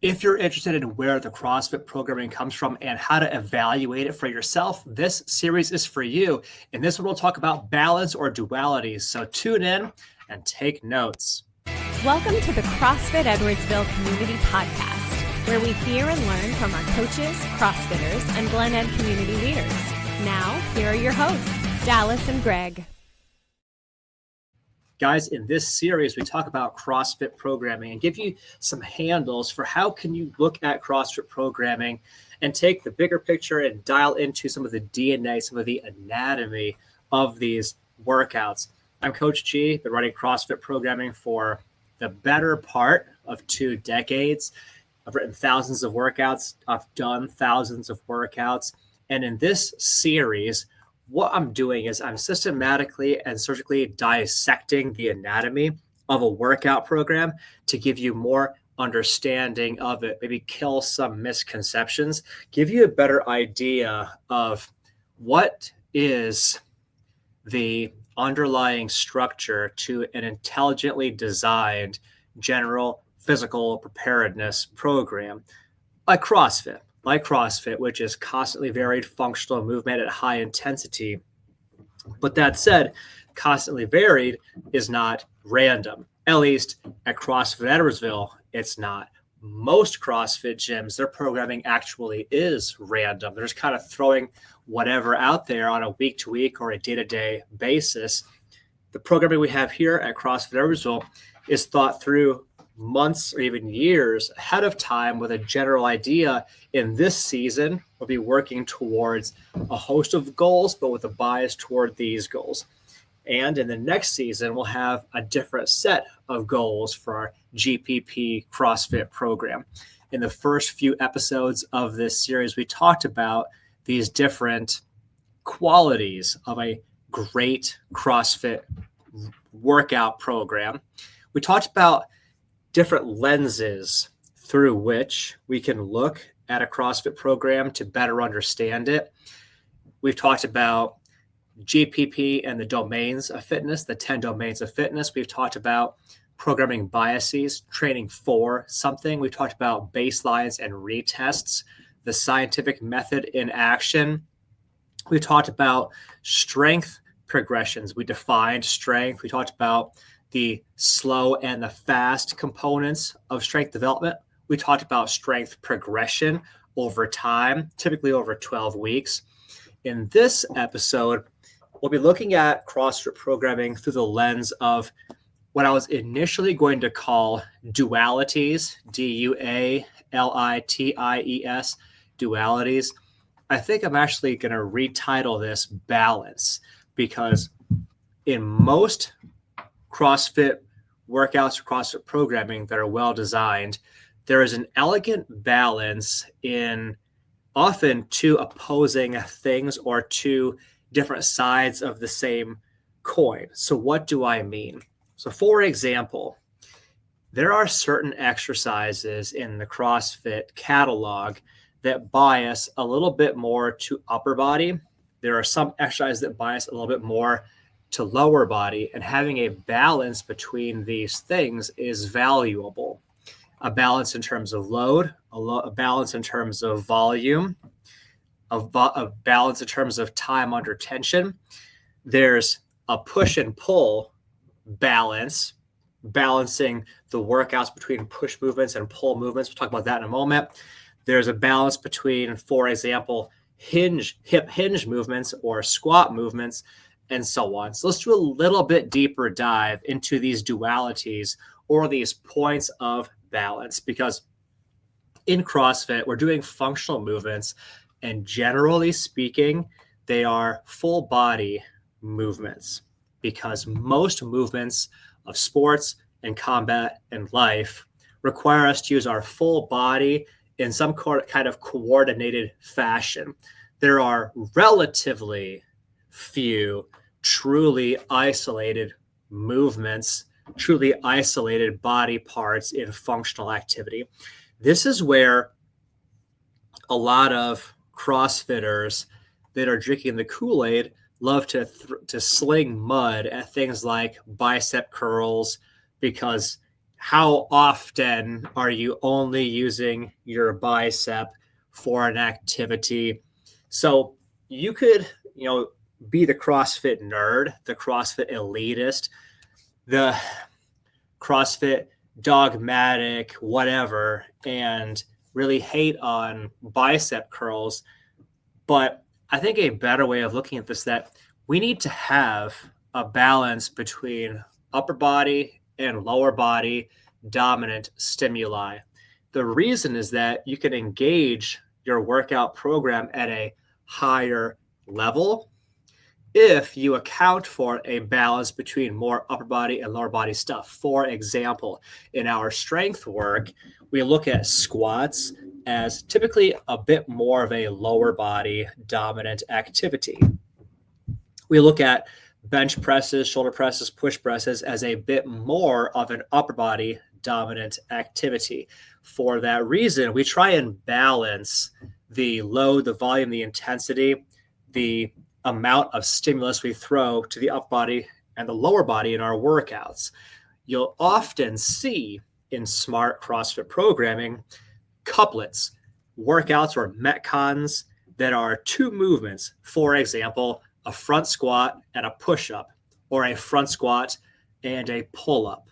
If you're interested in where the CrossFit programming comes from and how to evaluate it for yourself, this series is for you. In this one, we'll talk about balance or dualities. So tune in and take notes. Welcome to the CrossFit Edwardsville Community Podcast, where we hear and learn from our coaches, CrossFitters, and Glen Ed community leaders. Now, here are your hosts, Dallas and Greg. Guys, in this series, we talk about CrossFit programming and give you some handles for how can you look at CrossFit programming and take the bigger picture and dial into some of the DNA, some of the anatomy of these workouts. I'm Coach G, been running CrossFit programming for the better part of 2 decades. I've written thousands of workouts. I've done thousands of workouts. And in this series, what I'm doing is I'm systematically and surgically dissecting the anatomy of a workout program to give you more understanding of it, maybe kill some misconceptions, give you a better idea of what is the underlying structure to an intelligently designed general physical preparedness program like CrossFit, which is constantly varied functional movement at high intensity. But that said, constantly varied is not random. At least at CrossFit Edwardsville, it's not. Most CrossFit gyms, their programming actually is random. They're just kind of throwing whatever out there on a week-to-week or a day-to-day basis. The programming we have here at CrossFit Edwardsville is thought through months or even years ahead of time with a general idea. In this season, we'll be working towards a host of goals, but with a bias toward these goals. And in the next season, we'll have a different set of goals for our GPP CrossFit program. In the first few episodes of this series, we talked about these different qualities of a great CrossFit workout program. We talked about different lenses through which we can look at a CrossFit program to better understand it. We've talked about GPP and the domains of fitness, the 10 domains of fitness. We've talked about programming biases, training for something. We've talked about baselines and retests, the scientific method in action. We talked about strength progressions. We defined strength. We talked about the slow and the fast components of strength development. We talked about strength progression over time, typically over 12 weeks. In this episode, we'll be looking at CrossFit programming through the lens of what I was initially going to call dualities, dualities, dualities. I think I'm actually going to retitle this balance, because in most CrossFit workouts or CrossFit programming that are well designed, there is an elegant balance in often 2 opposing things or 2 different sides of the same coin. So what do I mean? So for example, there are certain exercises in the CrossFit catalog that bias a little bit more to upper body. There are some exercises that bias a little bit more to lower body, and having a balance between these things is valuable. A balance in terms of load, a balance in terms of volume, a balance in terms of time under tension. There's a push and pull balance, balancing the workouts between push movements and pull movements. We'll talk about that in a moment. There's a balance between, for example, hip hinge movements or squat movements, and so on. So let's do a little bit deeper dive into these dualities or these points of balance, because in CrossFit, we're doing functional movements, and generally speaking, they are full body movements, because most movements of sports and combat and life require us to use our full body in some kind of coordinated fashion. There are relatively few truly isolated movements, truly isolated body parts in functional activity. This is where a lot of CrossFitters that are drinking the Kool-Aid love to sling mud at things like bicep curls, because how often are you only using your bicep for an activity? So you could, be the CrossFit nerd, the CrossFit elitist, the CrossFit dogmatic, whatever, and really hate on bicep curls. But I think a better way of looking at this is that we need to have a balance between upper body and lower body dominant stimuli. The reason is that you can engage your workout program at a higher level if you account for a balance between more upper body and lower body stuff. For example, in our strength work, we look at squats as typically a bit more of a lower body dominant activity. We look at bench presses, shoulder presses, push presses as a bit more of an upper body dominant activity. For that reason, we try and balance the load, the volume, the intensity, the amount of stimulus we throw to the upper body and the lower body in our workouts. You'll often see in smart CrossFit programming couplets, workouts or metcons that are two movements. For example, a front squat and a push-up, or a front squat and a pull-up.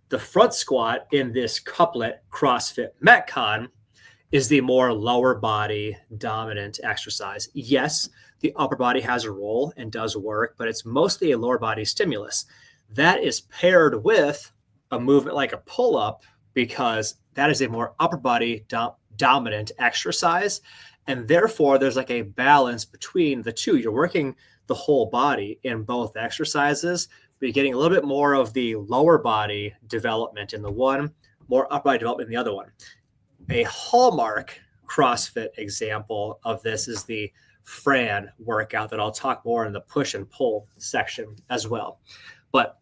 The front squat in this couplet CrossFit metcon is the more lower body dominant exercise. Yes, the upper body has a role and does work, but it's mostly a lower body stimulus. That is paired with a movement like a pull-up because that is a more upper body dominant exercise. And therefore, there's like a balance between the two. You're working the whole body in both exercises, but you're getting a little bit more of the lower body development in the one, more upper body development in the other one. A hallmark CrossFit example of this is the Fran workout that I'll talk more in the push and pull section as well. But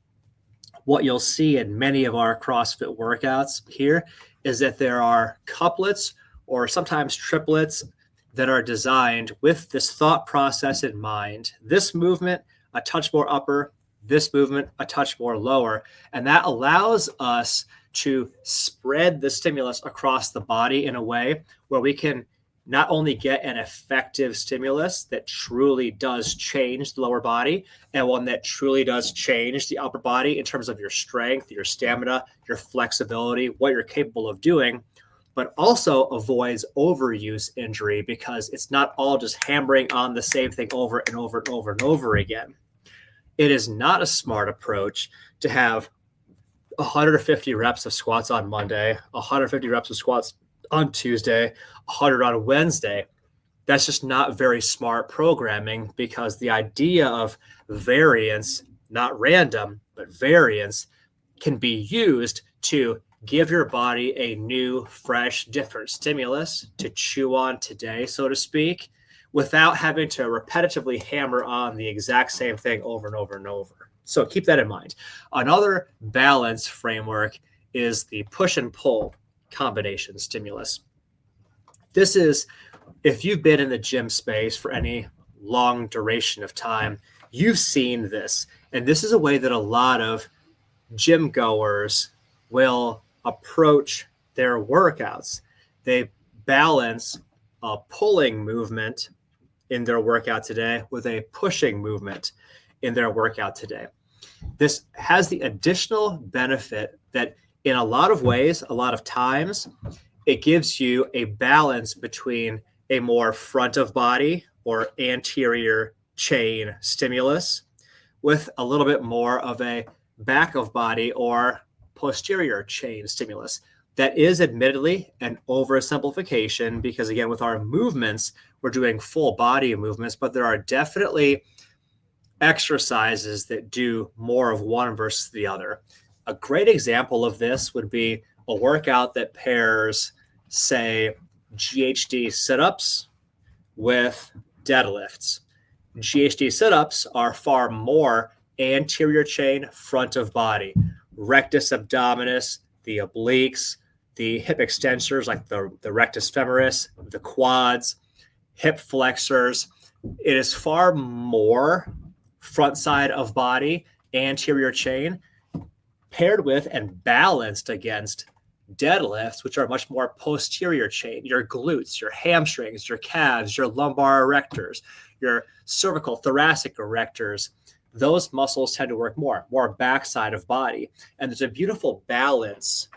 what you'll see in many of our CrossFit workouts here is that there are couplets or sometimes triplets that are designed with this thought process in mind. This movement, a touch more upper, this movement, a touch more lower. And that allows us to spread the stimulus across the body in a way where we can not only get an effective stimulus that truly does change the lower body and one that truly does change the upper body in terms of your strength, your stamina, your flexibility, what you're capable of doing, but also avoids overuse injury because it's not all just hammering on the same thing over and over and over and over again. It is not a smart approach to have 150 reps of squats on Monday, 150 reps of squats on Tuesday, 100 on Wednesday. That's just not very smart programming because the idea of variance, not random, but variance, can be used to give your body a new, fresh, different stimulus to chew on today, so to speak, without having to repetitively hammer on the exact same thing over and over and over. So keep that in mind. Another balance framework is the push and pull combination stimulus. This is, if you've been in the gym space for any long duration of time, you've seen this. And this is a way that a lot of gym goers will approach their workouts. They balance a pulling movement in their workout today with a pushing movement in their workout today. This has the additional benefit that in a lot of ways, a lot of times, it gives you a balance between a more front of body or anterior chain stimulus with a little bit more of a back of body or posterior chain stimulus. That is admittedly an oversimplification because, again, with our movements, we're doing full body movements, but there are definitely exercises that do more of one versus the other. A great example of this would be a workout that pairs, say, GHD sit-ups with deadlifts. GHD sit-ups are far more anterior chain, front of body, rectus abdominis, the obliques, the hip extensors like the rectus femoris, the quads, hip flexors. It is far more front side of body, anterior chain. paired with and balanced against deadlifts, which are much more posterior chain, your glutes, your hamstrings, your calves, your lumbar erectors, your cervical thoracic erectors. Those muscles tend to work more backside of body. And there's a beautiful balance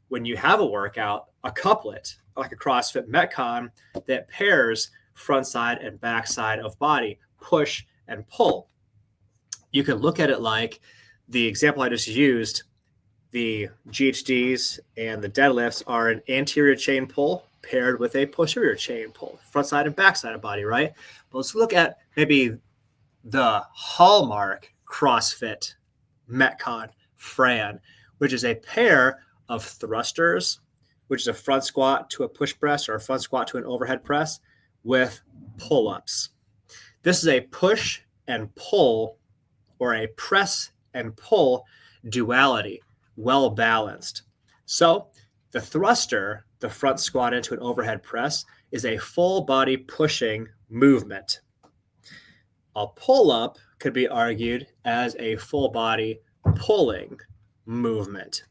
when you have a workout, a couplet, like a CrossFit Metcon, that pairs front side and back side of body, push and pull. You can look at it like the example I just used. The GHDs and the deadlifts are an anterior chain pull paired with a posterior chain pull, front side and back side of body, right? But let's look at maybe the hallmark CrossFit Metcon Fran, which is a pair of thrusters, which is a front squat to a push press or a front squat to an overhead press with pull-ups. This is a push and pull or a press and pull duality, well balanced. So the thruster, the front squat into an overhead press, is a full body pushing movement. A pull-up could be argued as a full body pulling movement.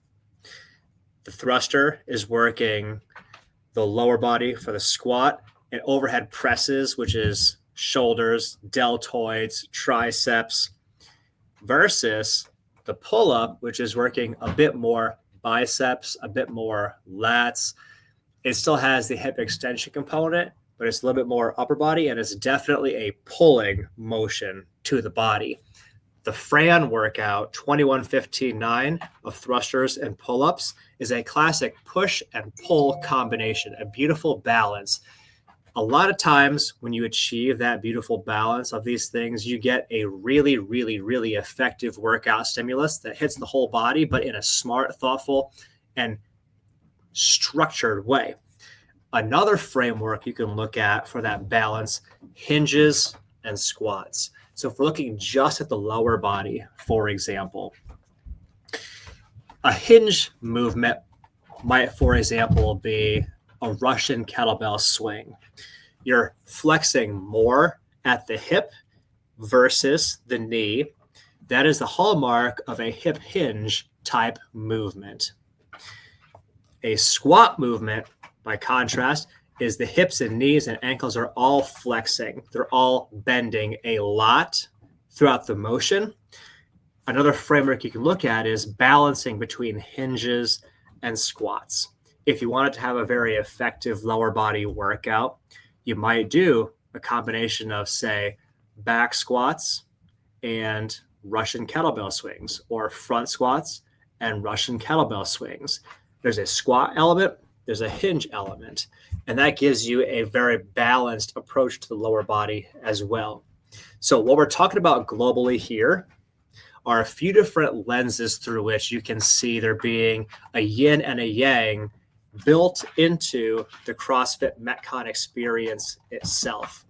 The thruster is working the lower body for the squat, and overhead presses, which is shoulders, deltoids, triceps, versus the pull-up, which is working a bit more biceps, a bit more lats. It still has the hip extension component, but it's a little bit more upper body, and it's definitely a pulling motion to the body. The Fran workout, 21-15-9 of thrusters and pull-ups, is a classic push and pull combination, a beautiful balance. A lot of times when you achieve that beautiful balance of these things, you get a really, really, really effective workout stimulus that hits the whole body, but in a smart, thoughtful, and structured way. Another framework you can look at for that balance, hinges and squats. So if we're looking just at the lower body, for example, a hinge movement might, for example, be a Russian kettlebell swing. You're flexing more at the hip versus the knee. That is the hallmark of a hip hinge type movement. A squat movement, by contrast, is the hips and knees and ankles are all flexing. They're all bending a lot throughout the motion. Another framework you can look at is balancing between hinges and squats. If you wanted to have a very effective lower body workout, you might do a combination of, say, back squats and Russian kettlebell swings, or front squats and Russian kettlebell swings. There's a squat element, there's a hinge element, and that gives you a very balanced approach to the lower body as well. So what we're talking about globally here are a few different lenses through which you can see there being a yin and a yang built into the CrossFit Metcon experience itself.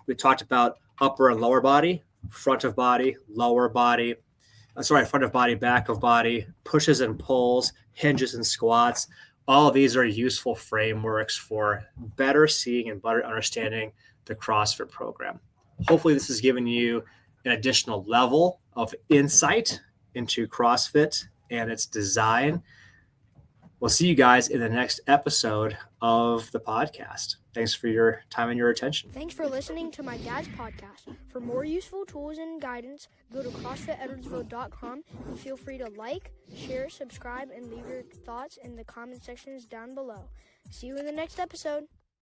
We talked about upper and lower body, front of body, front of body, back of body, pushes and pulls, hinges and squats. All of these are useful frameworks for better seeing and better understanding the CrossFit program. Hopefully this has given you an additional level of insight into CrossFit and its design. We'll see you guys in the next episode of the podcast. Thanks for your time and your attention. Thanks for listening to my dad's podcast. For more useful tools and guidance, go to CrossFitEdwardsville.com and feel free to like, share, subscribe, and leave your thoughts in the comment sections down below. See you in the next episode.